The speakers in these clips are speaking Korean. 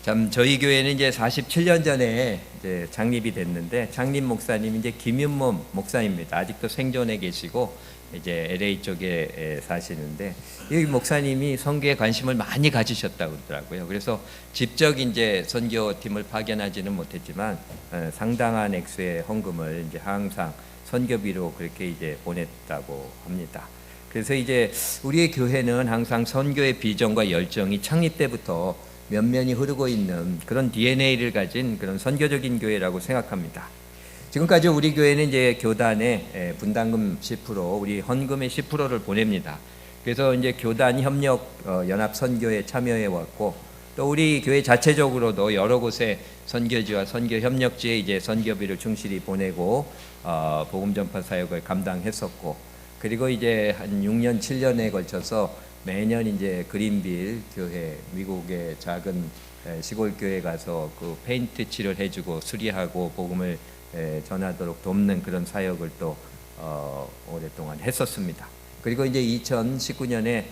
참 저희 교회는 이제 47년 전에 이제 창립이 됐는데 창립 목사님이 이제 김윤모 목사입니다. 아직도 생존해 계시고 이제 LA 쪽에 사시는데 이 목사님이 선교에 관심을 많이 가지셨다고 그러더라고요. 그래서 직접 이제 선교팀을 파견하지는 못했지만 상당한 액수의 헌금을 이제 항상 선교비로 그렇게 이제 보냈다고 합니다. 그래서 이제 우리의 교회는 항상 선교의 비전과 열정이 창립 때부터 면면이 흐르고 있는 그런 DNA를 가진 그런 선교적인 교회라고 생각합니다. 지금까지 우리 교회는 이제 교단에 분담금 10%, 우리 헌금의 10%를 보냅니다. 그래서 이제 교단 협력 연합 선교에 참여해 왔고, 또 우리 교회 자체적으로도 여러 곳에 선교지와 선교 협력지에 이제 선교비를 충실히 보내고 복음 전파 사역을 감당했었고, 그리고 이제 한 6년, 7년에 걸쳐서 매년 이제 그린빌 교회, 미국의 작은 시골 교회 가서 그 페인트 칠을 해주고 수리하고 복음을 전하도록 돕는 그런 사역을 또 오랫동안 했었습니다. 그리고 이제 2019년에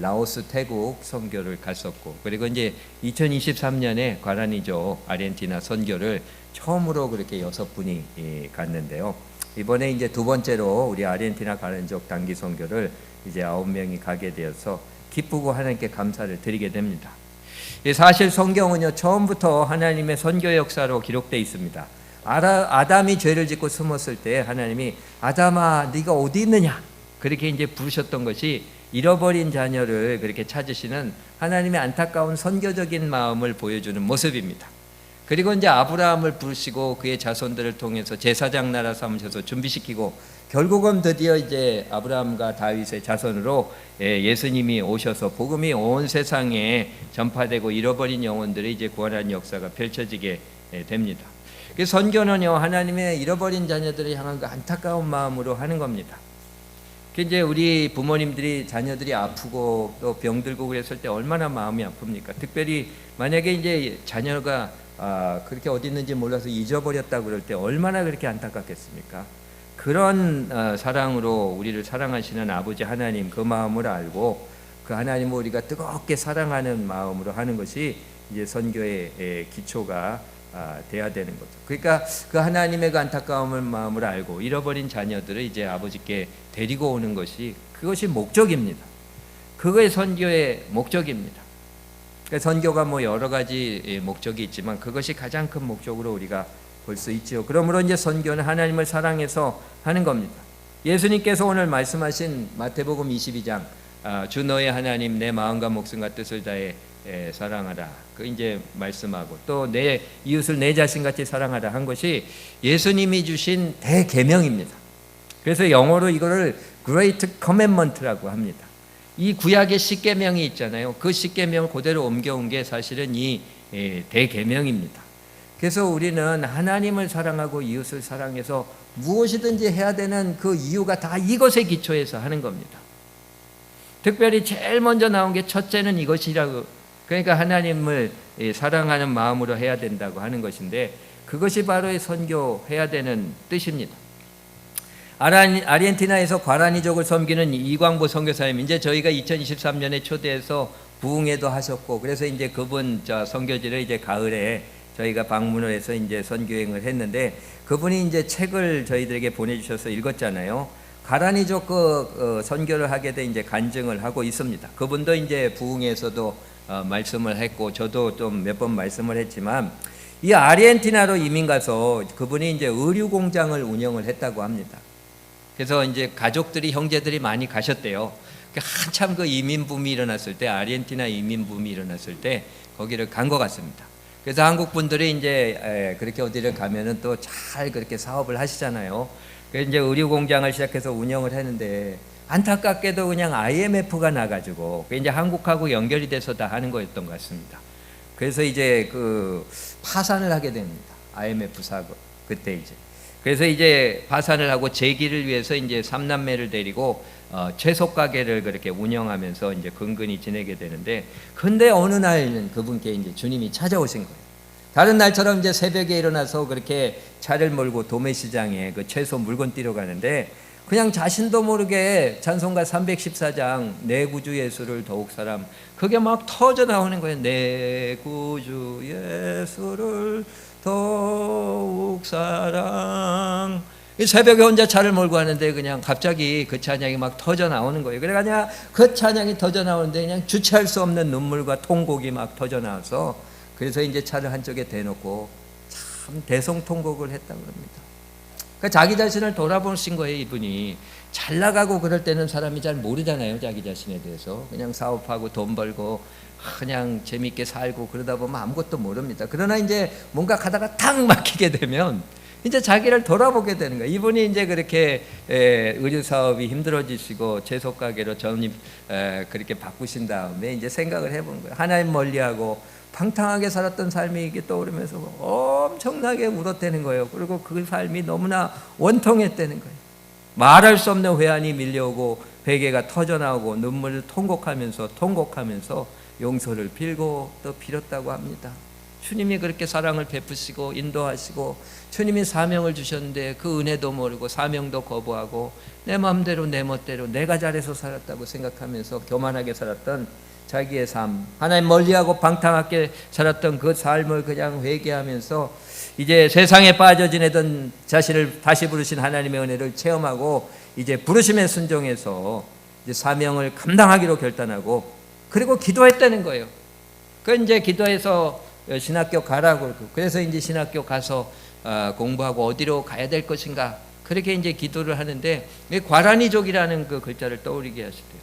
라오스, 태국 선교를 갔었고, 그리고 이제 2023년에 과라니족 아르헨티나 선교를 처음으로 그렇게 6분이 갔는데요. 이번에 이제 두 번째로 우리 아르헨티나 과라니족 단기 선교를 이제 9명이 가게 되어서 기쁘고 하나님께 감사를 드리게 됩니다. 사실 성경은요, 처음부터 하나님의 선교 역사로 기록되어 있습니다. 아담이 죄를 짓고 숨었을 때 하나님이 아담아 네가 어디 있느냐 그렇게 이제 부르셨던 것이 잃어버린 자녀를 그렇게 찾으시는 하나님의 안타까운 선교적인 마음을 보여주는 모습입니다. 그리고 이제 아브라함을 부르시고 그의 자손들을 통해서 제사장 나라 삼으셔서 준비시키고, 결국은 드디어 이제 아브라함과 다윗의 자손으로 예수님이 오셔서 복음이 온 세상에 전파되고 잃어버린 영혼들이 이제 구원하는 역사가 펼쳐지게 됩니다. 그 선교는요, 하나님의 잃어버린 자녀들을 향한 그 안타까운 마음으로 하는 겁니다. 이제 우리 부모님들이 자녀들이 아프고 또 병들고 그랬을 때 얼마나 마음이 아픕니까? 특별히 만약에 이제 자녀가 그렇게 어디 있는지 몰라서 잊어버렸다 그럴 때 얼마나 그렇게 안타깝겠습니까? 그런 사랑으로 우리를 사랑하시는 아버지 하나님, 그 마음을 알고 그 하나님을 우리가 뜨겁게 사랑하는 마음으로 하는 것이 이제 선교의 기초가 돼야 되는 거죠. 그러니까 그 하나님의 그 안타까움을 마음을 알고 잃어버린 자녀들을 이제 아버지께 데리고 오는 것이, 그것이 목적입니다. 그거의 선교의 목적입니다. 그러니까 선교가 뭐 여러 가지 목적이 있지만 그것이 가장 큰 목적으로 우리가 볼 수 있죠. 그러므로 이제 선교는 하나님을 사랑해서 하는 겁니다. 예수님께서 오늘 말씀하신 마태복음 22장 주 너의 하나님 내 마음과 목숨과 뜻을 다해 사랑하라, 그 이제 말씀하고 또 내 이웃을 내 자신같이 사랑하라 한 것이 예수님이 주신 대계명입니다. 그래서 영어로 이거를 Great Commandment라고 합니다. 이 구약의 십계명이 있잖아요. 그 십계명을 그대로 옮겨온 게 사실은 이 대계명입니다. 그래서 우리는 하나님을 사랑하고 이웃을 사랑해서 무엇이든지 해야 되는 그 이유가 다 이것에 기초해서 하는 겁니다. 특별히 제일 먼저 나온 게 첫째는 이것이라고, 그러니까 하나님을 사랑하는 마음으로 해야 된다고 하는 것인데, 그것이 바로 선교해야 되는 뜻입니다. 아르헨티나에서 과라니족을 섬기는 이광보 선교사님, 이제 저희가 2023년에 초대해서 부흥회도 하셨고, 그래서 이제 그분 선교지를 이제 가을에 저희가 방문을 해서 이제 선교행을 했는데, 그분이 이제 책을 저희들에게 보내주셔서 읽었잖아요. 과라니족 그 선교를 하게 돼 이제 간증을 하고 있습니다. 그분도 이제 부흥회에서도 말씀을 했고, 저도 좀 몇 번 말씀을 했지만, 이 아르헨티나로 이민 가서 그분이 이제 의류 공장을 운영을 했다고 합니다. 그래서 이제 가족들이, 형제들이 많이 가셨대요. 한참 그 이민 붐이 일어났을 때, 아르헨티나 이민 붐이 일어났을 때 거기를 간 것 같습니다. 그래서 한국 분들이 이제 그렇게 어디를 가면은 또 잘 그렇게 사업을 하시잖아요. 그래서 이제 의류 공장을 시작해서 운영을 했는데, 안타깝게도 그냥 IMF가 나가지고 이제 한국하고 연결이 돼서 다 하는 거였던 것 같습니다. 그래서 이제 그 파산을 하게 됩니다. IMF 사고 그때 이제. 그래서 이제 파산을 하고 재기를 위해서 이제 3남매를 데리고 채소 가게를 그렇게 운영하면서 이제 근근히 지내게 되는데, 근데 어느 날은 그분께 이제 주님이 찾아오신 거예요. 다른 날처럼 이제 새벽에 일어나서 그렇게 차를 몰고 도매시장에 그 채소 물건 띠러 가는데, 그냥 자신도 모르게 찬송가 314장 내 구주 예수를 더욱 사랑, 그게 막 터져 나오는 거예요. 내 구주 예수를 더욱 사랑. 이 새벽에 혼자 차를 몰고 하는데 그냥 갑자기 그 찬양이 막 터져 나오는 거예요. 그래가 그냥 그 찬양이 터져 나오는데 그냥 주체할 수 없는 눈물과 통곡이 막 터져 나와서, 그래서 이제 차를 한쪽에 대놓고 참 대성통곡을 했다고 합니다. 그러니까 자기 자신을 돌아보신 거예요. 이분이 잘 나가고 그럴 때는 사람이 잘 모르잖아요. 자기 자신에 대해서 그냥 사업하고 돈 벌고 그냥 재밌게 살고 그러다 보면 아무것도 모릅니다. 그러나 이제 뭔가 가다가 탁 막히게 되면 이제 자기를 돌아보게 되는 거예요. 이분이 이제 그렇게 의류 사업이 힘들어지시고 채소 가게로 전입 그렇게 바꾸신 다음에 이제 생각을 해본 거예요. 하나님 멀리하고 방탕하게 살았던 삶이 이게 떠오르면서 엄청나게 울었다는 거예요. 그리고 그 삶이 너무나 원통했다는 거예요. 말할 수 없는 회한이 밀려오고 베개가 터져 나오고 눈물을 통곡하면서 용서를 빌고 또 빌었다고 합니다. 주님이 그렇게 사랑을 베푸시고 인도하시고 주님이 사명을 주셨는데 그 은혜도 모르고 사명도 거부하고 내 마음대로 내 멋대로 내가 잘해서 살았다고 생각하면서 교만하게 살았던 자기의 삶, 하나님 멀리하고 방탕하게 살았던 그 삶을 그냥 회개하면서 이제 세상에 빠져 지내던 자신을 다시 부르신 하나님의 은혜를 체험하고 이제 부르심에 순종해서 이제 사명을 감당하기로 결단하고 그리고 기도했다는 거예요. 그 이제 기도해서 신학교 가라고, 그래서 이제 신학교 가서 공부하고 어디로 가야 될 것인가, 그렇게 이제 기도를 하는데 과라니족이라는 그 글자를 떠올리게 하시대요.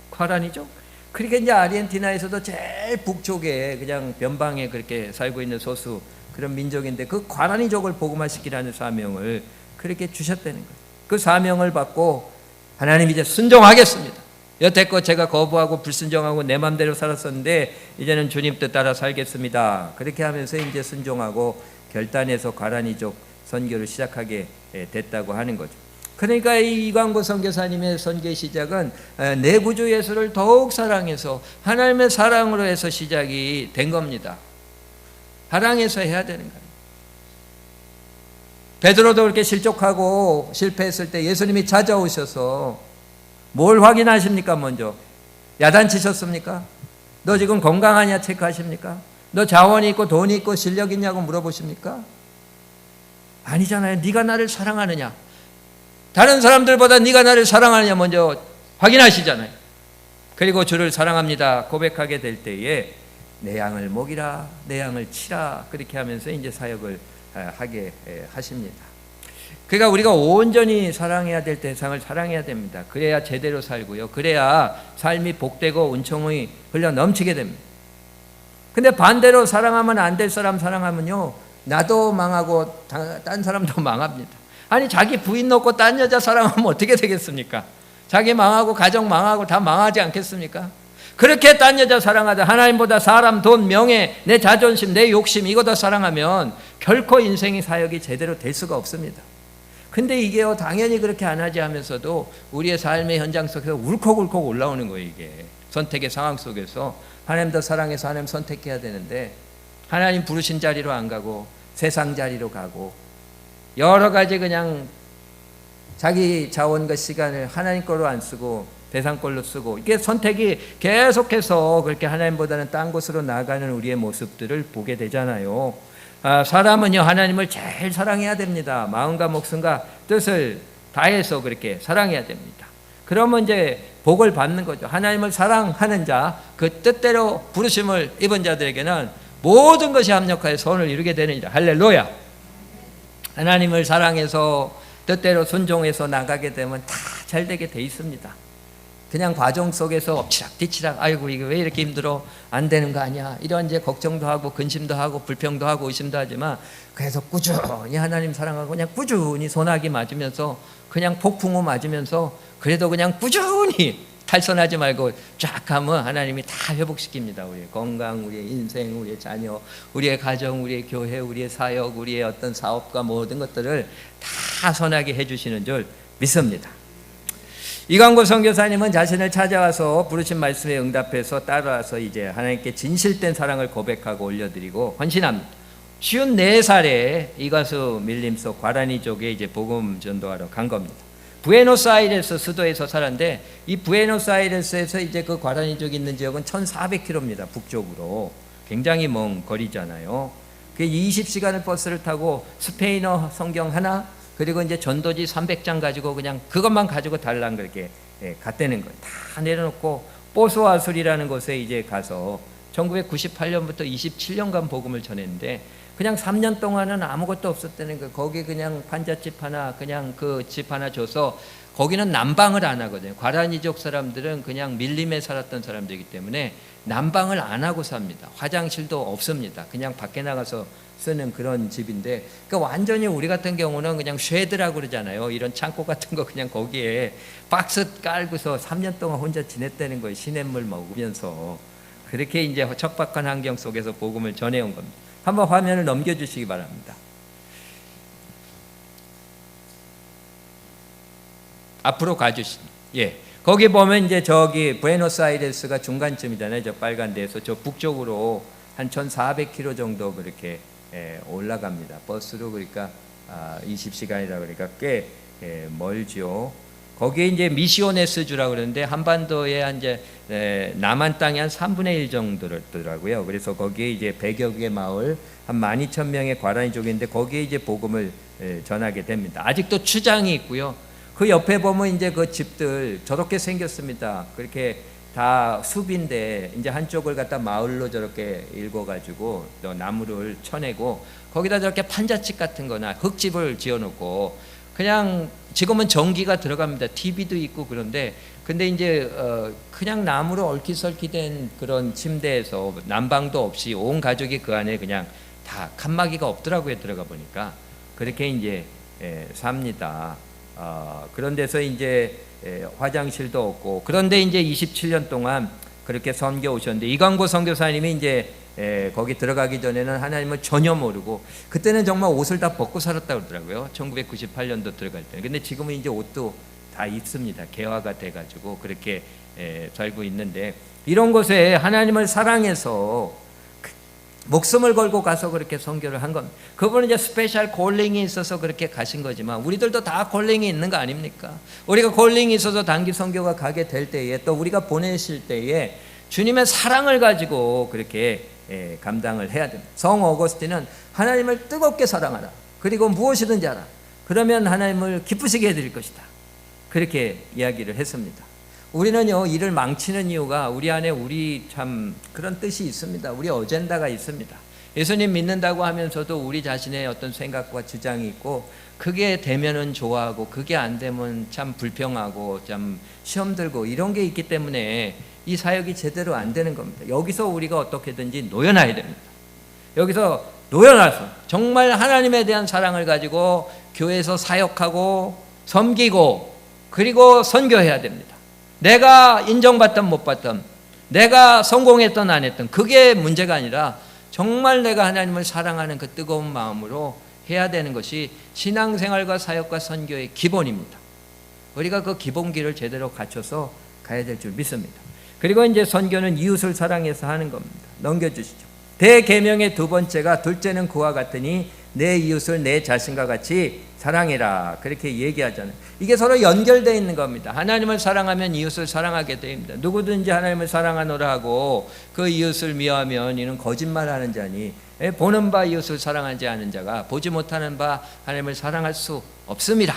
과라니족. 그러니까 이제 아르헨티나에서도 제일 북쪽에 그냥 변방에 그렇게 살고 있는 소수 그런 민족인데 그 과라니족을 복음화시키라는 사명을 그렇게 주셨다는 거예요. 그 사명을 받고 하나님 이제 순종하겠습니다. 여태껏 제가 거부하고 불순종하고 내 맘대로 살았었는데 이제는 주님 뜻 따라 살겠습니다. 그렇게 하면서 이제 순종하고 결단해서 과라니족 선교를 시작하게 됐다고 하는 거죠. 그러니까 이 이광구 선교사님의 선교의 시작은 내 구주 예수를 더욱 사랑해서 하나님의 사랑으로 해서 시작이 된 겁니다. 사랑해서 해야 되는 거예요. 베드로도 그렇게 실족하고 실패했을 때 예수님이 찾아오셔서 뭘 확인하십니까? 먼저 야단치셨습니까? 너 지금 건강하냐 체크하십니까? 너 자원이 있고 돈이 있고 실력 있냐고 물어보십니까? 아니잖아요. 네가 나를 사랑하느냐, 다른 사람들보다 네가 나를 사랑하느냐 먼저 확인하시잖아요. 그리고 주를 사랑합니다 고백하게 될 때에 내 양을 먹이라, 내 양을 치라, 그렇게 하면서 이제 사역을 하게 하십니다. 그러니까 우리가 온전히 사랑해야 될 대상을 사랑해야 됩니다. 그래야 제대로 살고요. 그래야 삶이 복되고 은총이 흘러 넘치게 됩니다. 근데 반대로 사랑하면 안 될 사람 사랑하면요, 나도 망하고 딴 사람도 망합니다. 아니 자기 부인 놓고 딴 여자 사랑하면 어떻게 되겠습니까? 자기 망하고 가정 망하고 다 망하지 않겠습니까? 그렇게 딴 여자 사랑하다 하나님보다 사람, 돈, 명예, 내 자존심, 내 욕심 이거 더 사랑하면 결코 인생의 사역이 제대로 될 수가 없습니다. 근데 이게요, 당연히 그렇게 안 하지 하면서도 우리의 삶의 현장 속에서 울컥울컥 올라오는 거예요. 이게 선택의 상황 속에서 하나님 더 사랑해서 하나님 선택해야 되는데 하나님 부르신 자리로 안 가고 세상 자리로 가고 여러 가지 그냥 자기 자원과 시간을 하나님 걸로 안 쓰고 세상 걸로 쓰고, 이게 선택이 계속해서 그렇게 하나님보다는 딴 곳으로 나가는 우리의 모습들을 보게 되잖아요. 사람은요, 하나님을 제일 사랑해야 됩니다. 마음과 목숨과 뜻을 다해서 그렇게 사랑해야 됩니다. 그러면 이제 복을 받는 거죠. 하나님을 사랑하는 자, 그 뜻대로 부르심을 입은 자들에게는 모든 것이 합력하여 선을 이루게 되느니라. 할렐루야. 하나님을 사랑해서 뜻대로 순종해서 나가게 되면 다 잘 되게 돼 있습니다. 그냥 과정 속에서 엎치락뒤치락, 아이고 이거 왜 이렇게 힘들어, 안 되는 거 아니야, 이런 이제 걱정도 하고 근심도 하고 불평도 하고 의심도 하지만 계속 꾸준히 하나님 사랑하고 그냥 꾸준히 소나기 맞으면서 그냥 폭풍우 맞으면서 그래도 그냥 꾸준히 탈선하지 말고 쫙 가면 하나님이 다 회복시킵니다. 우리의 건강, 우리의 인생, 우리의 자녀, 우리의 가정, 우리의 교회, 우리의 사역, 우리의 어떤 사업과 모든 것들을 다 선하게 해주시는 줄 믿습니다. 이광구 선교사님은 자신을 찾아와서 부르신 말씀에 응답해서 따라와서 이제 하나님께 진실된 사랑을 고백하고 올려드리고 헌신합니다. 54살에 이가수 밀림속 과라니족에 이제 복음 전도하러 간 겁니다. 부에노스아이레스 수도에서 살았는데, 이 부에노스아이레스에서 이제 그 과란이족이 있는 지역은 1,400km입니다. 북쪽으로. 굉장히 먼 거리잖아요. 그 20시간을 버스를 타고 스페인어 성경 하나, 그리고 이제 전도지 300장 가지고 그냥 그것만 가지고 달랑 그렇게 갔다는 거예요. 다 내려놓고 뽀소아술이라는 곳에 이제 가서 1998년부터 27년간 복음을 전했는데, 그냥 3년 동안은 아무것도 없었다는 거예요. 거기 그냥 판잣집 하나, 그냥 그 집 하나 줘서, 거기는 난방을 안 하거든요. 과란이족 사람들은 그냥 밀림에 살았던 사람들이기 때문에 난방을 안 하고 삽니다. 화장실도 없습니다. 그냥 밖에 나가서 쓰는 그런 집인데, 그러니까 완전히 우리 같은 경우는 그냥 쉐드라고 그러잖아요. 이런 창고 같은 거 그냥 거기에 박스 깔고서 3년 동안 혼자 지냈다는 거예요. 시냇물 먹으면서. 그렇게 이제 척박한 환경 속에서 복음을 전해온 겁니다. 한번 화면을 넘겨주시기 바랍니다. 앞으로 가주시죠. 예. 거기 보면 이제 저기 부에노스아이레스가 중간쯤이잖아요. 저 빨간 데에서 저 북쪽으로 한 1,400km 정도 그렇게 올라갑니다. 버스로. 그러니까 20시간이라 그러니까 꽤 멀죠. 거기에 이제 미시오네스주라고 그러는데, 한반도의 이제 남한 땅이 한 3분의 1 정도더라고요. 그래서 거기에 이제 100여 개 마을, 한 12,000명의 과란이족인데, 거기에 이제 복음을 전하게 됩니다. 아직도 추장이 있고요. 그 옆에 보면 이제 그 집들 저렇게 생겼습니다. 그렇게 다 숲인데, 이제 한쪽을 갖다 마을로 저렇게 일궈가지고 또 나무를 쳐내고, 거기다 저렇게 판잣집 같은 거나 흙집을 지어놓고, 그냥 지금은 전기가 들어갑니다. TV도 있고. 그런데 근데 이제 그냥 나무로 얼키설키된 그런 침대에서 난방도 없이 온 가족이 그 안에 그냥 다 칸막이가 없더라고요. 들어가 보니까 그렇게 이제 삽니다. 그런 데서 이제 화장실도 없고. 그런데 이제 27년 동안 그렇게 선교 오셨는데, 이광보 선교사님이 이제 거기 들어가기 전에는 하나님을 전혀 모르고, 그때는 정말 옷을 다 벗고 살았다고 그러더라고요. 1998년도 들어갈 때. 근데 지금은 이제 옷도 다 입습니다. 개화가 돼가지고 그렇게 살고 있는데, 이런 곳에 하나님을 사랑해서 목숨을 걸고 가서 그렇게 선교를 한 겁니다. 그분은 이제 스페셜 콜링이 있어서 그렇게 가신 거지만, 우리들도 다 콜링이 있는 거 아닙니까? 우리가 콜링이 있어서 단기 선교가 가게 될 때에, 또 우리가 보내실 때에 주님의 사랑을 가지고 그렇게 감당을 해야 됩니다. 성 어거스틴은 하나님을 뜨겁게 사랑하라. 그리고 무엇이든지 하라. 그러면 하나님을 기쁘시게 해드릴 것이다. 그렇게 이야기를 했습니다. 우리는요, 일을 망치는 이유가 우리 안에 우리 참 그런 뜻이 있습니다. 우리 어젠다가 있습니다. 예수님 믿는다고 하면서도 우리 자신의 어떤 생각과 주장이 있고, 그게 되면은 좋아하고 그게 안 되면 참 불평하고 참 시험 들고 이런 게 있기 때문에 이 사역이 제대로 안 되는 겁니다. 여기서 우리가 어떻게든지 놓여놔야 됩니다. 여기서 놓여놔서 정말 하나님에 대한 사랑을 가지고 교회에서 사역하고 섬기고 그리고 선교해야 됩니다. 내가 인정받든 못 받든, 내가 성공했든 안 했든 그게 문제가 아니라 정말 내가 하나님을 사랑하는 그 뜨거운 마음으로 해야 되는 것이 신앙생활과 사역과 선교의 기본입니다. 우리가 그 기본기를 제대로 갖춰서 가야 될 줄 믿습니다. 그리고 이제 선교는 이웃을 사랑해서 하는 겁니다. 넘겨주시죠. 대계명의 두 번째가, 둘째는 그와 같으니 내 이웃을 내 자신과 같이 사랑해라. 그렇게 얘기하잖아요. 이게 서로 연결되어 있는 겁니다. 하나님을 사랑하면 이웃을 사랑하게 됩니다. 누구든지 하나님을 사랑하노라 하고 그 이웃을 미워하면 이는 거짓말하는 자니, 보는 바 이웃을 사랑하지 않은 자가 보지 못하는 바 하나님을 사랑할 수 없습니다.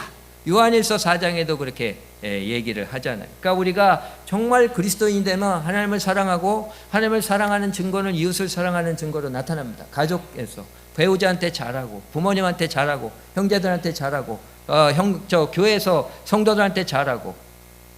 요한일서 4장에도 그렇게 얘기를 하잖아요. 그러니까 우리가 정말 그리스도인이 되면 하나님을 사랑하고, 하나님을 사랑하는 증거는 이웃을 사랑하는 증거로 나타납니다. 가족에서 배우자한테 잘하고, 부모님한테 잘하고, 형제들한테 잘하고, 교회에서 성도들한테 잘하고.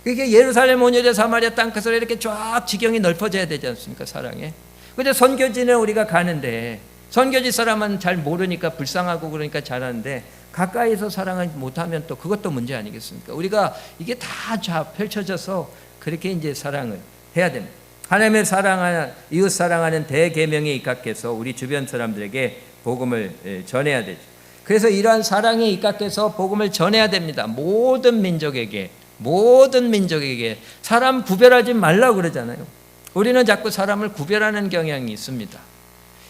그게 예루살렘 온 여자 사마리아 땅끝으로 이렇게 쫙 지경이 넓어져야 되지 않습니까? 사랑에. 근데 선교지는 우리가 가는데, 선교지 사람은 잘 모르니까 불쌍하고 그러니까 잘하는데, 가까이서 사랑을 못하면 또 그것도 문제 아니겠습니까? 우리가 이게 다 펼쳐져서 그렇게 이제 사랑을 해야 됩니다. 하나님을 사랑하는, 이웃 사랑하는 대계명에 입각해서 우리 주변 사람들에게 복음을 전해야 되죠. 그래서 이러한 사랑에 입각해서 복음을 전해야 됩니다. 모든 민족에게 사람 구별하지 말라고 그러잖아요. 우리는 자꾸 사람을 구별하는 경향이 있습니다.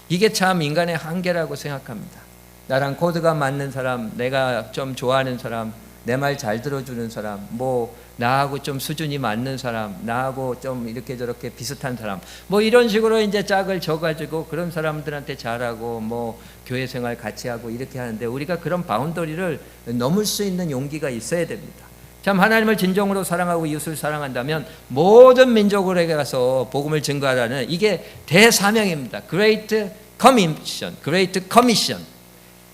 이게 참 인간의 한계라고 생각합니다. 나랑 코드가 맞는 사람, 내가 좀 좋아하는 사람, 내 말 잘 들어주는 사람, 뭐 나하고 좀 수준이 맞는 사람, 나하고 좀 이렇게 저렇게 비슷한 사람, 뭐 이런 식으로 이제 짝을 져가지고 그런 사람들한테 잘하고 뭐 교회 생활 같이 하고 이렇게 하는데, 우리가 그런 바운더리를 넘을 수 있는 용기가 있어야 됩니다. 참 하나님을 진정으로 사랑하고 이웃을 사랑한다면 모든 민족으로 가서 복음을 증거하라는, 이게 대사명입니다. Great Commission, Great Commission.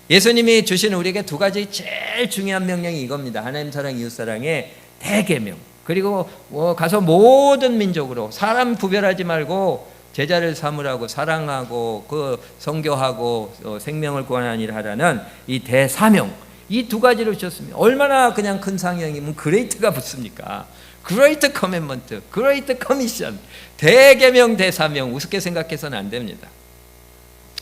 예수님이 주신 우리에게 두 가지 제일 중요한 명령이 이겁니다. 하나님 사랑, 이웃 사랑의 대계명. 그리고 가서 모든 민족으로, 사람 구별하지 말고 제자를 삼으라고, 사랑하고 그 선교하고 생명을 구하는 일을 하라는 이 대사명. 이 두 가지를 주셨습니다. 얼마나 그냥 큰 상형이면 그레이트가 붙습니까? Great Commandment, Great Commission, 대계명, 대사명. 우습게 생각해서는 안 됩니다.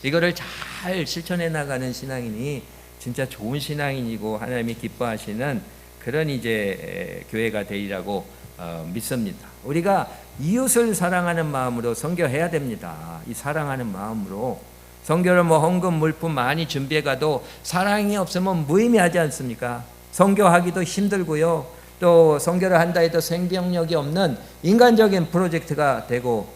이거를 잘 실천해 나가는 신앙인이 진짜 좋은 신앙인이고 하나님이 기뻐하시는 그런 이제 교회가 되리라고 믿습니다. 우리가 이웃을 사랑하는 마음으로 선교해야 됩니다. 이 사랑하는 마음으로 선교를 뭐 헌금 물품 많이 준비해 가도 사랑이 없으면 무의미하지 않습니까? 선교하기도 힘들고요. 또 선교를 한다 해도 생명력이 없는 인간적인 프로젝트가 되고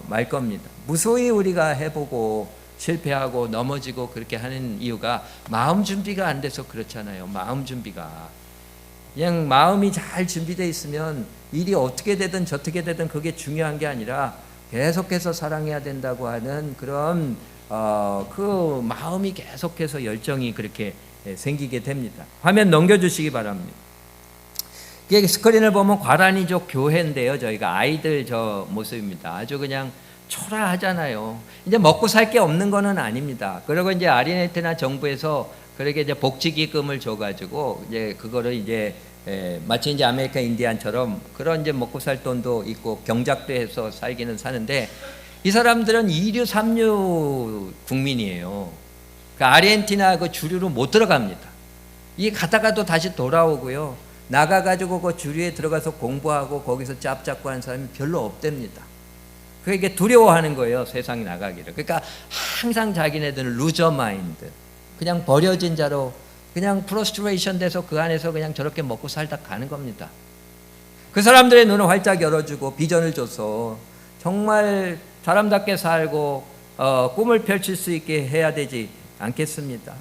말 겁니다. 무수히 우리가 해보고 실패하고 넘어지고 그렇게 하는 이유가 마음 준비가 안 돼서 그렇잖아요. 마음 준비가. 그냥 마음이 잘 준비되어 있으면 일이 어떻게 되든 저떻게 되든 그게 중요한 게 아니라 계속해서 사랑해야 된다고 하는 그런 그 마음이 계속해서 열정이 그렇게 생기게 됩니다. 화면 넘겨주시기 바랍니다. 이게 스크린을 보면 과란이족 교회인데요. 저희가 아이들 저 모습입니다. 아주 그냥 초라하잖아요. 이제 먹고 살 게 없는 거는 아닙니다. 그리고 이제 아리네트나 정부에서 그렇게 이제 복지기금을 줘가지고 이제 그거를 이제 마치 이제 아메리카 인디안처럼 그런 이제 먹고 살 돈도 있고 경작도 해서 살기는 사는데, 이 사람들은 2류, 3류 국민이에요. 그 아르헨티나 그 주류로 못 들어갑니다. 이 가다가도 다시 돌아오고요. 나가가지고 그 주류에 들어가서 공부하고 거기서 짭짭고 하는 사람이 별로 없답니다. 그게 두려워하는 거예요. 세상에 나가기를. 그러니까 항상 자기네들은 루저 마인드, 그냥 버려진 자로 그냥 프러스트레이션 돼서 그 안에서 그냥 저렇게 먹고 살다 가는 겁니다. 그 사람들의 눈을 활짝 열어주고 비전을 줘서 정말 사람답게 살고 꿈을 펼칠 수 있게 해야 되지 않겠습니까?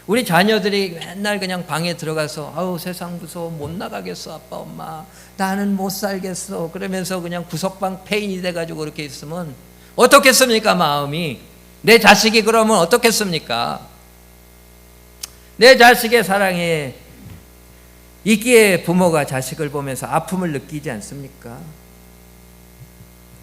우리 자녀들이 맨날 그냥 방에 들어가서 아우 세상 무서워, 못 나가겠어 아빠 엄마, 나는 못 살겠어 그러면서 그냥 구석방 폐인이 돼가지고 그렇게 있으면 어떻겠습니까? 마음이. 내 자식이 그러면 어떻겠습니까? 내 자식의 사랑에 있기에 부모가 자식을 보면서 아픔을 느끼지 않습니까?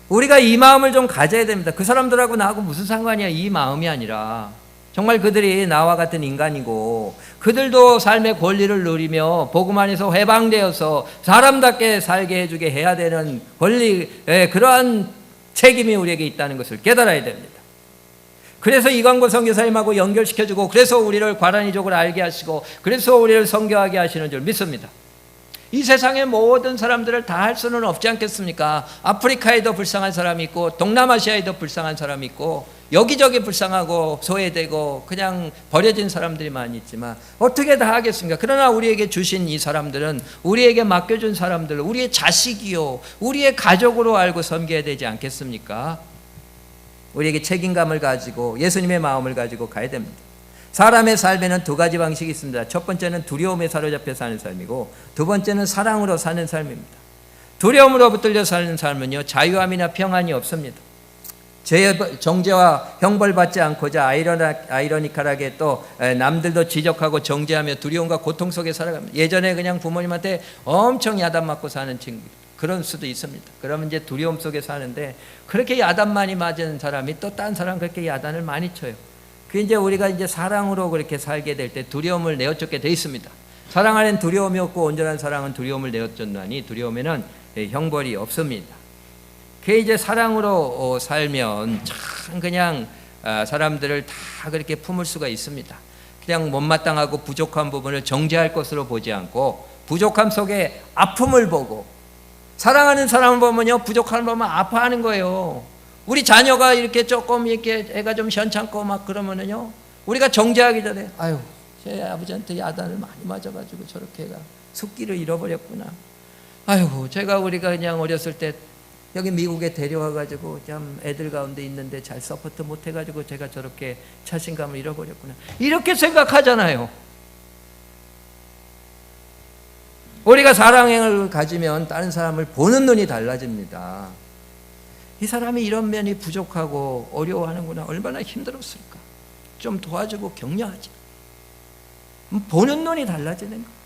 우리가 이 마음을 좀 가져야 됩니다. 그 사람들하고 나하고 무슨 상관이야, 이 마음이 아니라 정말 그들이 나와 같은 인간이고 그들도 삶의 권리를 누리며 복음 안에서 해방되어서 사람답게 살게 해주게 해야 되는 권리, 그러한 책임이 우리에게 있다는 것을 깨달아야 됩니다. 그래서 이광고 선교사님하고 연결시켜주고, 그래서 우리를 과란이족을 알게 하시고, 그래서 우리를 선교하게 하시는 줄 믿습니다. 이 세상의 모든 사람들을 다 할 수는 없지 않겠습니까? 아프리카에도 불쌍한 사람이 있고 동남아시아에도 불쌍한 사람이 있고 여기저기 불쌍하고 소외되고 그냥 버려진 사람들이 많이 있지만 어떻게 다 하겠습니까? 그러나 우리에게 주신 이 사람들은, 우리에게 맡겨준 사람들, 우리의 자식이요 우리의 가족으로 알고 섬겨야 되지 않겠습니까? 우리에게 책임감을 가지고 예수님의 마음을 가지고 가야 됩니다. 사람의 삶에는 두 가지 방식이 있습니다. 첫 번째는 두려움에 사로잡혀 사는 삶이고, 두 번째는 사랑으로 사는 삶입니다. 두려움으로 붙들려 사는 삶은요, 자유함이나 평안이 없습니다. 정죄와 형벌받지 않고자 아이러니컬하게 또 남들도 지적하고 정죄하며 두려움과 고통 속에 살아갑니다. 예전에 그냥 부모님한테 엄청 야단 맞고 사는 친구, 그런 수도 있습니다. 그러면 이제 두려움 속에 사는데, 그렇게 야단 많이 맞은 사람이 또 딴 사람 그렇게 야단을 많이 쳐요. 그 이제 우리가 이제 사랑으로 그렇게 살게 될 때 두려움을 내어쫓게 돼 있습니다. 사랑 안엔 두려움이 없고 온전한 사랑은 두려움을 내어쫓나니 두려움에는 형벌이 없습니다. 그 이제 사랑으로 살면 참 그냥 사람들을 다 그렇게 품을 수가 있습니다. 그냥 못마땅하고 부족한 부분을 정죄할 것으로 보지 않고 부족함 속에 아픔을 보고, 사랑하는 사람을 보면요 부족함을 보면 아파하는 거예요. 우리 자녀가 이렇게 조금 이렇게 애가 좀 현찮고 막 그러면은요, 우리가 정죄하기 전에 아유 제 아버지한테 야단을 많이 맞아가지고 저렇게 가 숙기를 잃어버렸구나. 아이고, 우리가 그냥 어렸을 때 여기 미국에 데려와가지고 참 애들 가운데 있는데 잘 서포트 못해가지고 제가 저렇게 자신감을 잃어버렸구나. 이렇게 생각하잖아요. 우리가 사랑을 가지면 다른 사람을 보는 눈이 달라집니다. 이 사람이 이런 면이 부족하고 어려워하는구나. 얼마나 힘들었을까. 좀 도와주고 격려하지. 보는 눈이 달라지는 거예요.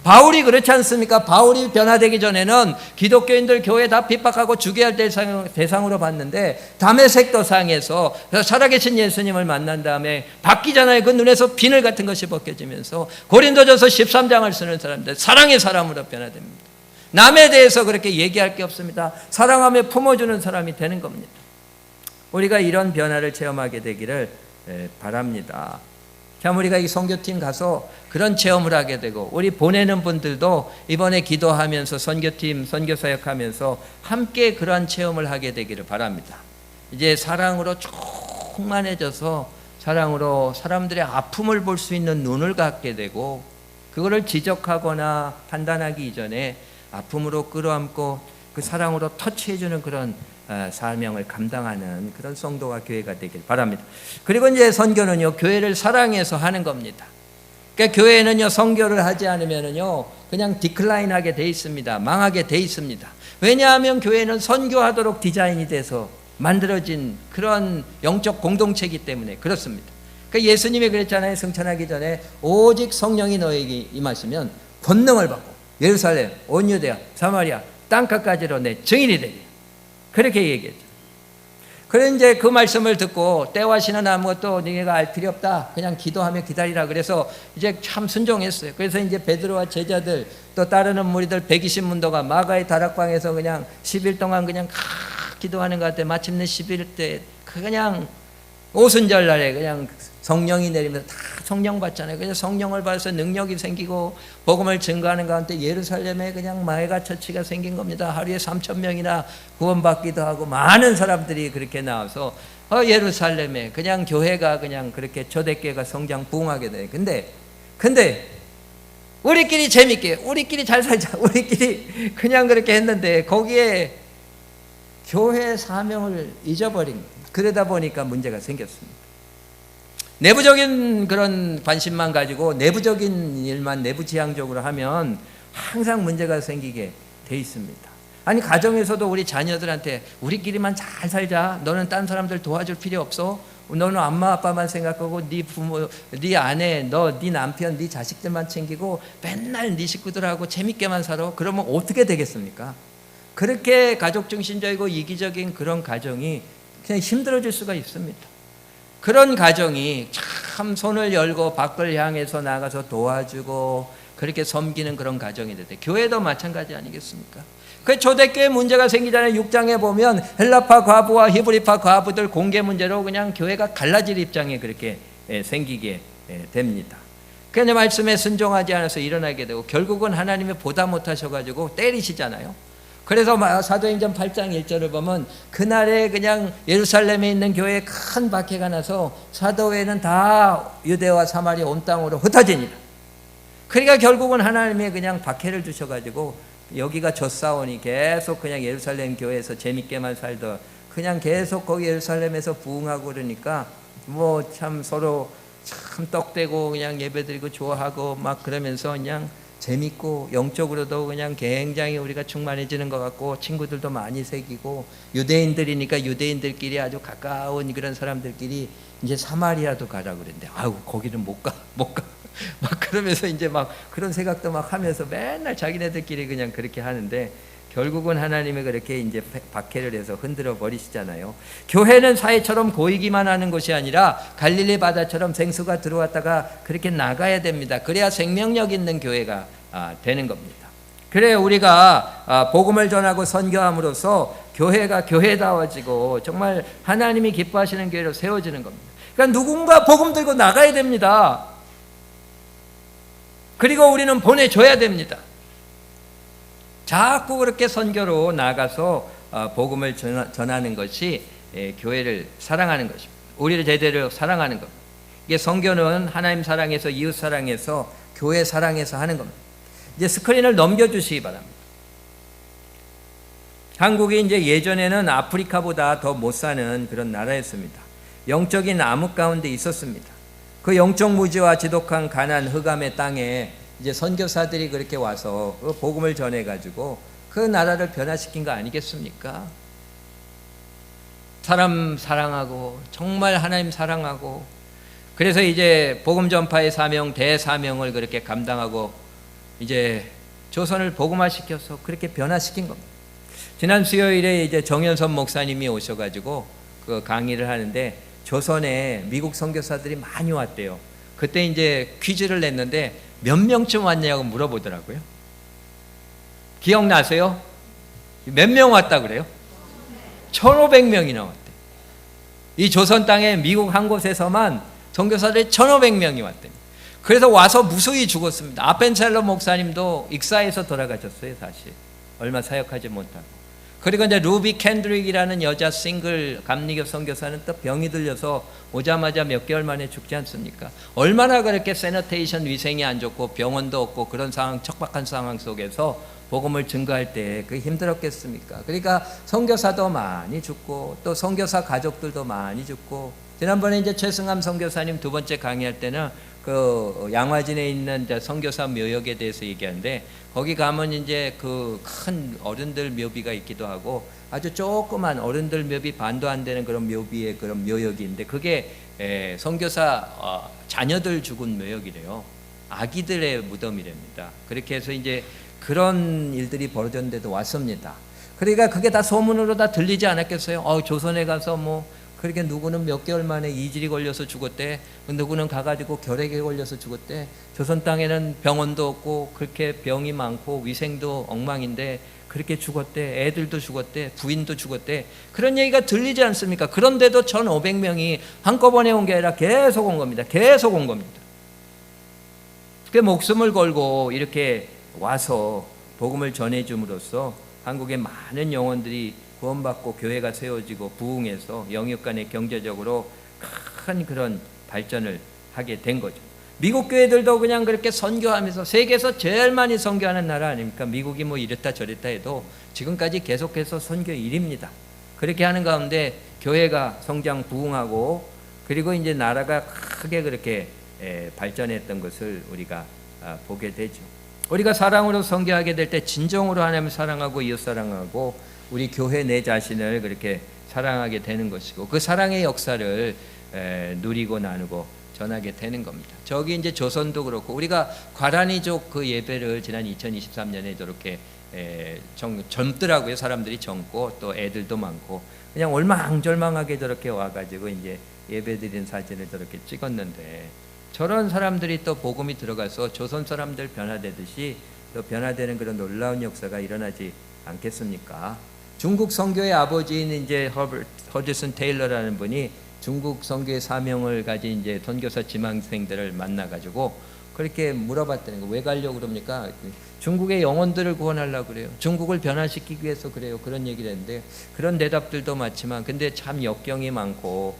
바울이 그렇지 않습니까? 바울이 변화되기 전에는 기독교인들 교회 다 핍박하고 죽여야 할 대상으로 봤는데 다메섹 도상에서 살아계신 예수님을 만난 다음에 바뀌잖아요. 그 눈에서 비늘 같은 것이 벗겨지면서 고린도전서 13장을 쓰는 사람들 사랑의 사람으로 변화됩니다. 남에 대해서 그렇게 얘기할 게 없습니다. 사랑하며 품어주는 사람이 되는 겁니다. 우리가 이런 변화를 체험하게 되기를 바랍니다. 참 우리가 이 선교팀 가서 그런 체험을 하게 되고 우리 보내는 분들도 이번에 기도하면서 선교팀 선교사역하면서 함께 그런 체험을 하게 되기를 바랍니다. 이제 사랑으로 충만해져서 사랑으로 사람들의 아픔을 볼 수 있는 눈을 갖게 되고 그거를 지적하거나 판단하기 이전에 아픔으로 끌어안고 그 사랑으로 터치해주는 그런 사명을 감당하는 그런 성도가 교회가 되길 바랍니다. 그리고 이제 선교는요, 교회를 사랑해서 하는 겁니다. 그러니까 교회는요, 선교를 하지 않으면은요, 그냥 디클라인하게 돼 있습니다. 망하게 돼 있습니다. 왜냐하면 교회는 선교하도록 디자인이 돼서 만들어진 그런 영적 공동체이기 때문에 그렇습니다. 그러니까 예수님이 그랬잖아요. 승천하기 전에 오직 성령이 너에게 임하시면 권능을 받고 예루살렘, 온 유대야, 사마리아, 땅끝까지로 내 증인이 되리. 그렇게 얘기했죠. 그래 이제 그 말씀을 듣고 때와 시는 아무것도 네가 알 필요 없다. 그냥 기도하며 기다리라. 그래서 이제 참 순종했어요. 그래서 이제 베드로와 제자들 또 따르는 무리들 120문도가 마가의 다락방에서 그냥 10일 동안 그냥 기도하는 것 같아. 마침내 10일 때 그냥 오순절 날에 그냥 성령이 내리면서 다 성령 받잖아요. 그래서 성령을 받아서 능력이 생기고 복음을 증거하는 가운데 예루살렘에 그냥 마에가 처치가 생긴 겁니다. 하루에 3,000명이나 구원받기도 하고 많은 사람들이 그렇게 나와서 예루살렘에 그냥 교회가 그냥 그렇게 초대교회가 성장 부흥하게 돼요. 근데 우리끼리 재밌게 우리끼리 잘 살자 우리끼리 그냥 그렇게 했는데 거기에 교회 사명을 잊어버린 거예요. 그러다 보니까 문제가 생겼습니다. 내부적인 그런 관심만 가지고 내부적인 일만 내부지향적으로 하면 항상 문제가 생기게 돼 있습니다. 아니 가정에서도 우리 자녀들한테 우리끼리만 잘 살자. 너는 딴 사람들 도와줄 필요 없어. 너는 엄마 아빠만 생각하고 네 부모, 네 아내, 네 남편, 네 자식들만 챙기고 맨날 네 식구들하고 재밌게만 살아. 그러면 어떻게 되겠습니까? 그렇게 가족 중심적이고 이기적인 그런 가정이 그냥 힘들어질 수가 있습니다. 그런 가정이 참 손을 열고 밖을 향해서 나가서 도와주고 그렇게 섬기는 그런 가정이 되대. 교회도 마찬가지 아니겠습니까? 그 초대교회 문제가 생기잖아요. 6장에 보면 헬라파 과부와 히브리파 과부들 공개 문제로 그냥 교회가 갈라질 입장에 그렇게 생기게 됩니다. 그냥 말씀에 순종하지 않아서 일어나게 되고 결국은 하나님이 보다 못하셔가지고 때리시잖아요. 그래서 사도행전 8장 1절을 보면 그날에 그냥 예루살렘에 있는 교회에 큰 박해가 나서 사도회는 다 유대와 사마리아 온 땅으로 흩어지니라. 그러니까 결국은 하나님이 그냥 박해를 주셔가지고 여기가 젖사오니 계속 그냥 예루살렘 교회에서 재밌게만 살던 그냥 계속 거기 예루살렘에서 부흥하고 그러니까 뭐 참 서로 참 떡대고 그냥 예배드리고 좋아하고 막 그러면서 그냥 재밌고 영적으로도 그냥 굉장히 우리가 충만해지는 것 같고 친구들도 많이 생기고 유대인들이니까 유대인들끼리 아주 가까운 그런 사람들끼리 이제 사마리아도 가라고 그랬는데 아유 거기는 못 가 막 그러면서 이제 막 그런 생각도 막 하면서 맨날 자기네들끼리 그냥 그렇게 하는데 결국은 하나님이 그렇게 이제 박해를 해서 흔들어 버리시잖아요. 교회는 사회처럼 고이기만 하는 것이 아니라 갈릴리 바다처럼 생수가 들어왔다가 그렇게 나가야 됩니다. 그래야 생명력 있는 교회가 되는 겁니다. 그래 우리가 복음을 전하고 선교함으로써 교회가 교회다워지고 정말 하나님이 기뻐하시는 교회로 세워지는 겁니다. 그러니까 누군가 복음 들고 나가야 됩니다. 그리고 우리는 보내줘야 됩니다. 자꾸 그렇게 선교로 나가서 복음을 전하는 것이 교회를 사랑하는 것입니다. 우리를 제대로 사랑하는 겁니다. 이게 선교는 하나님 사랑해서 이웃 사랑해서 교회 사랑해서 하는 겁니다. 이제 스크린을 넘겨주시기 바랍니다. 한국이 이제 예전에는 아프리카보다 더 못 사는 그런 나라였습니다. 영적인 암흑 가운데 있었습니다. 그 영적 무지와 지독한 가난 흑암의 땅에 이제 선교사들이 그렇게 와서 그 복음을 전해가지고 그 나라를 변화시킨 거 아니겠습니까? 사람 사랑하고 정말 하나님 사랑하고 그래서 이제 복음 전파의 사명 대사명을 그렇게 감당하고 이제 조선을 복음화시켜서 그렇게 변화시킨 겁니다. 지난 수요일에 이제 정현선 목사님이 오셔가지고 그 강의를 하는데 조선에 미국 선교사들이 많이 왔대요. 그때 이제 퀴즈를 냈는데 몇 명쯤 왔냐고 물어보더라고요. 기억나세요? 몇 명 왔다 그래요? 1,500명이나 왔대. 이 조선 땅에 미국 한 곳에서만 선교사들이 1,500명이 왔대. 그래서 와서 무수히 죽었습니다. 아펜셀러 목사님도 익사에서 돌아가셨어요, 사실. 얼마 사역하지 못하고. 그리고 이제 루비 캔드릭이라는 여자 싱글 감리교 선교사는 또 병이 들려서 오자마자 몇 개월 만에 죽지 않습니까? 얼마나 그렇게 세너테이션 위생이 안 좋고 병원도 없고 그런 상황, 척박한 상황 속에서 복음을 증거할 때 그게 힘들었겠습니까? 그러니까 선교사도 많이 죽고 또 선교사 가족들도 많이 죽고 지난번에 이제 최승함 선교사님 두 번째 강의할 때는 그 양화진에 있는 선교사 묘역에 대해서 얘기하는데 거기 가면 이제 그 큰 어른들 묘비가 있기도 하고 아주 조그만 어른들 묘비 반도 안 되는 그런 묘비의 그런 묘역이 있는데 그게 선교사 자녀들 죽은 묘역이래요. 아기들의 무덤이랍니다. 그렇게 해서 이제 그런 일들이 벌어졌는데도 왔습니다. 그러니까 그게 다 소문으로 다 들리지 않았겠어요? 조선에 가서 뭐 그렇게 누구는 몇 개월 만에 이질이 걸려서 죽었대. 누구는 가가지고 결핵에 걸려서 죽었대. 조선 땅에는 병원도 없고 그렇게 병이 많고 위생도 엉망인데 그렇게 죽었대. 애들도 죽었대. 부인도 죽었대. 그런 얘기가 들리지 않습니까? 그런데도 1,500명이 한꺼번에 온 게 아니라 계속 온 겁니다. 계속 온 겁니다. 그 목숨을 걸고 이렇게 와서 복음을 전해줌으로써 한국의 많은 영혼들이 구원받고 교회가 세워지고 부흥해서 영육 간의 경제적으로 큰 그런 발전을 하게 된 거죠. 미국 교회들도 그냥 그렇게 선교하면서 세계에서 제일 많이 선교하는 나라 아닙니까? 미국이 뭐 이랬다 저랬다 해도 지금까지 계속해서 선교 일입니다. 그렇게 하는 가운데 교회가 성장 부흥하고 그리고 이제 나라가 크게 그렇게 발전했던 것을 우리가 보게 되죠. 우리가 사랑으로 선교하게 될 때 진정으로 하나님을 사랑하고 이웃 사랑하고 우리 교회 내 자신을 그렇게 사랑하게 되는 것이고 그 사랑의 역사를 누리고 나누고 전하게 되는 겁니다. 저기 이제 조선도 그렇고 우리가 과란이족 그 예배를 지난 2023년에 저렇게 젊더라고요. 사람들이 젊고 또 애들도 많고 그냥 올망졸망하게 저렇게 와가지고 이제 예배드린 사진을 저렇게 찍었는데 저런 사람들이 또 복음이 들어가서 조선 사람들 변화되듯이 또 변화되는 그런 놀라운 역사가 일어나지 않겠습니까? 중국 선교의 아버지인 이제 허드슨 테일러라는 분이 중국 선교의 사명을 가진 이제 선교사 지망생들을 만나가지고 그렇게 물어봤다는 거. 왜 가려고 그럽니까? 중국의 영혼들을 구원하려고 그래요. 중국을 변화시키기 위해서 그래요. 그런 얘기를 했는데 그런 대답들도 많지만 근데 참 역경이 많고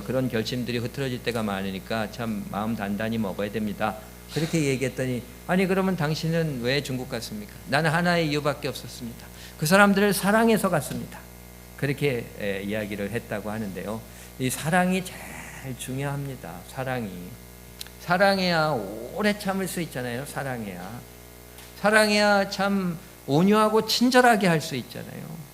그런 결심들이 흐트러질 때가 많으니까 참 마음 단단히 먹어야 됩니다. 그렇게 얘기했더니 아니 그러면 당신은 왜 중국 갔습니까? 나는 하나의 이유밖에 없었습니다. 그 사람들을 사랑해서 갔습니다. 그렇게 이야기를 했다고 하는데요. 이 사랑이 제일 중요합니다. 사랑해야 오래 참을 수 있잖아요. 사랑해야 참 온유하고 친절하게 할 수 있잖아요.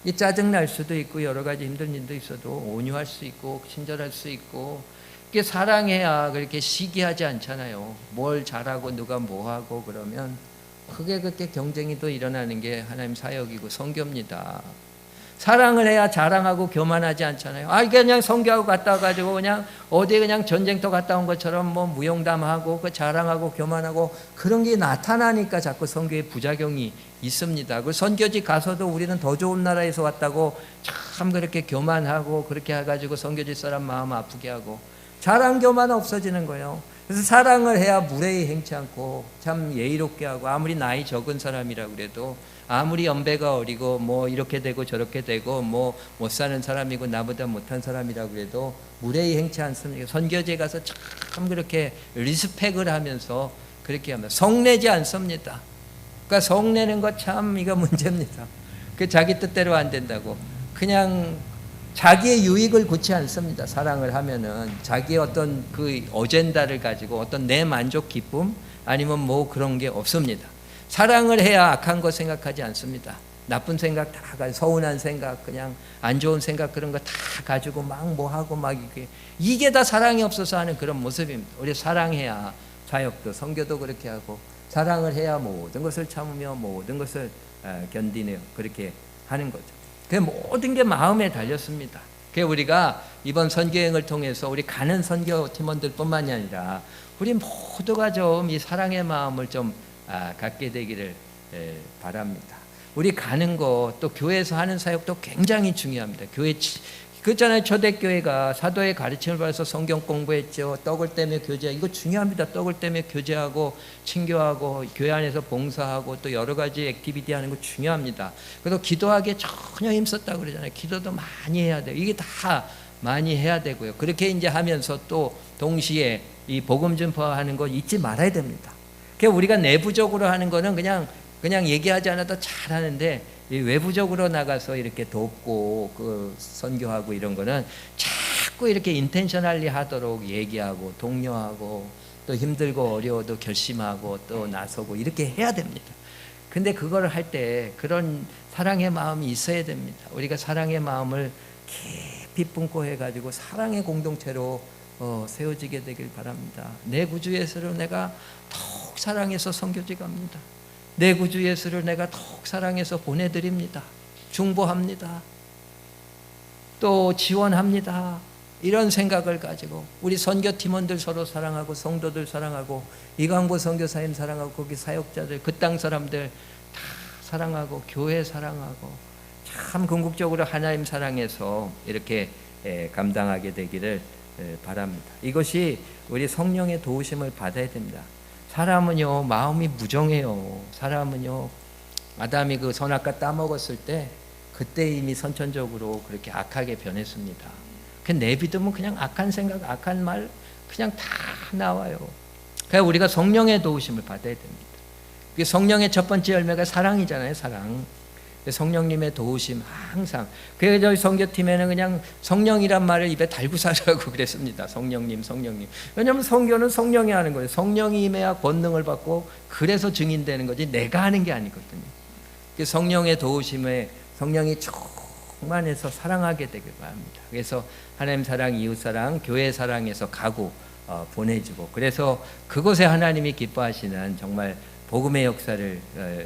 이 짜증 날 수도 있고 여러 가지 힘든 일도 있어도 온유할 수 있고 친절할 수 있고 이게 사랑해야 그렇게 시기하지 않잖아요. 뭘 잘하고 누가 뭐하고 그러면 그게 그렇게 경쟁이 또 일어나는 게 하나님 사역이고 선교입니다. 사랑을 해야 자랑하고 교만하지 않잖아요. 그냥 선교하고 갔다 와가지고 그냥 어디 그냥 전쟁터 갔다 온 것처럼 뭐 무용담하고 그 자랑하고 교만하고 그런 게 나타나니까 자꾸 선교의 부작용이 있습니다. 그 선교지 가서도 우리는 더 좋은 나라에서 왔다고 참 그렇게 교만하고 그렇게 해가지고 선교지 사람 마음 아프게 하고 자랑 교만 없어지는 거예요. 그래서 사랑을 해야 무례히 행치 않고 참 예의롭게 하고, 아무리 나이 적은 사람이라 그래도, 아무리 연배가 어리고 뭐 이렇게 되고 저렇게 되고 뭐 못 사는 사람이고 나보다 못한 사람이라 그래도 무례히 행치 않습니다. 선교제 가서 참 그렇게 리스펙을 하면서 그렇게 하면 성내지 않습니다. 그러니까 성내는 거 참 이거 문제입니다. 그 자기 뜻대로 안 된다고 그냥 자기의 유익을 구치 않습니다. 사랑을 하면은 자기의 어떤 그 어젠다를 가지고 어떤 내 만족 기쁨 아니면 뭐 그런 게 없습니다. 사랑을 해야 악한 거 생각하지 않습니다. 나쁜 생각 다 가지고, 서운한 생각, 그냥 안 좋은 생각 그런 거 다 가지고 막 뭐 하고 막 이게 다 사랑이 없어서 하는 그런 모습입니다. 우리 사랑해야 사역도 선교도 그렇게 하고, 사랑을 해야 모든 것을 참으며 모든 것을 견디네요. 그렇게 하는 거죠. 그 모든 게 마음에 달렸습니다. 그 우리가 이번 선교행을 통해서 우리 가는 선교 팀원들뿐만이 아니라 우리 모두가 좀 이 사랑의 마음을 좀 갖게 되기를 바랍니다. 우리 가는 거, 또 교회에서 하는 사역도 굉장히 중요합니다. 교회 그렇잖아요. 초대교회가 사도의 가르침을 받아서 성경 공부했죠. 떡을 떼며 교제, 이거 중요합니다. 떡을 떼며 교제하고 친교하고 교회 안에서 봉사하고 또 여러 가지 액티비티 하는 거 중요합니다. 그래서 기도하기에 전혀 힘썼다고 그러잖아요. 기도도 많이 해야 돼요. 이게 다 많이 해야 되고요. 그렇게 이제 하면서 또 동시에 이 복음 전파하는 거 잊지 말아야 됩니다. 그러니까 우리가 내부적으로 하는 거는 그냥 얘기하지 않아도 잘 하는데, 이 외부적으로 나가서 이렇게 돕고 그 선교하고 이런 거는 자꾸 이렇게 인텐셔널리 하도록 얘기하고 독려하고 또 힘들고 어려워도 결심하고 또 나서고 이렇게 해야 됩니다. 근데 그걸 할 때 그런 사랑의 마음이 있어야 됩니다. 우리가 사랑의 마음을 깊이 품고 해가지고 사랑의 공동체로 세워지게 되길 바랍니다. 내 구주 예수를 내가 더욱 사랑해서 선교지 갑니다. 내 구주 예수를 내가 더욱 사랑해서 보내드립니다. 중보합니다. 또 지원합니다. 이런 생각을 가지고 우리 선교팀원들 서로 사랑하고 성도들 사랑하고 이광보 선교사님 사랑하고 거기 사역자들 그 땅 사람들 다 사랑하고 교회 사랑하고 참 궁극적으로 하나님 사랑해서 이렇게 감당하게 되기를 바랍니다. 이것이 우리 성령의 도우심을 받아야 됩니다. 사람은요 마음이 무정해요. 사람은요 아담이 그 선악과 따먹었을 때 그때 이미 선천적으로 그렇게 악하게 변했습니다. 그 내비두면 그냥 악한 생각, 악한 말 그냥 다 나와요. 그래서 우리가 성령의 도우심을 받아야 됩니다. 성령의 첫 번째 열매가 사랑이잖아요. 사랑. 성령님의 도우심 항상. 그래서 저희 선교팀에는 그냥 성령이란 말을 입에 달고 살라고 그랬습니다. 성령님, 성령님. 왜냐하면 선교는 성령이 하는 거예요. 성령이 임해야 권능을 받고 그래서 증인되는 거지 내가 하는 게 아니거든요. 성령의 도우심에 성령이 충만해서 사랑하게 되길 바랍니다. 그래서 하나님 사랑, 이웃 사랑, 교회 사랑에서 가고 보내주고, 그래서 그곳에 하나님이 기뻐하시는 정말 복음의 역사를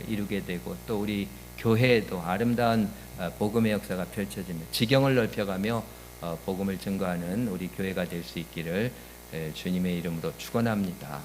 이루게 되고, 또 우리 교회에도 아름다운 복음의 역사가 펼쳐지며 지경을 넓혀가며 복음을 증거하는 우리 교회가 될 수 있기를 주님의 이름으로 축원합니다.